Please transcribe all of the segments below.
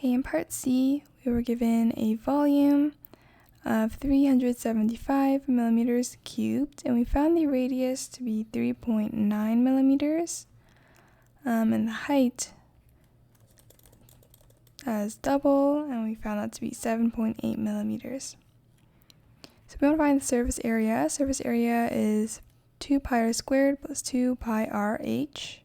Okay, in part C, we were given a volume of 375 millimeters cubed, and we found the radius to be 3.9 millimeters, and the height as double, and we found that to be 7.8 millimeters. So we want to find the surface area. Surface area is 2 pi r squared plus 2 pi r h.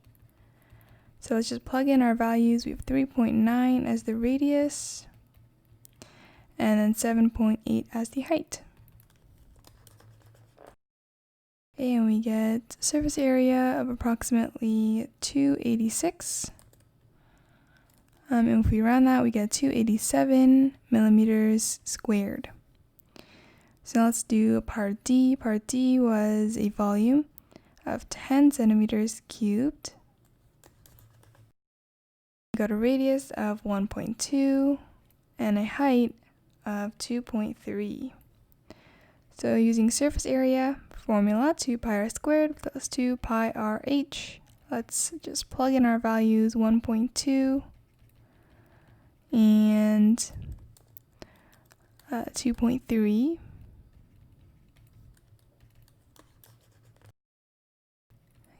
So let's just plug in our values. We have 3.9 as the radius, and then 7.8 as the height. Okay, and we get surface area of approximately 286. And if we round that, we get 287 millimeters squared. So let's do part D. Part D was a volume of 10 centimeters cubed. We got a radius of 1.2 and a height of 2.3. So using surface area formula, 2 pi r squared plus 2 pi r h. Let's just plug in our values, 1.2 and 2.3.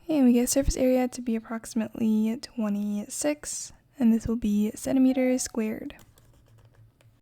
And we get surface area to be approximately 26, and this will be centimeters squared.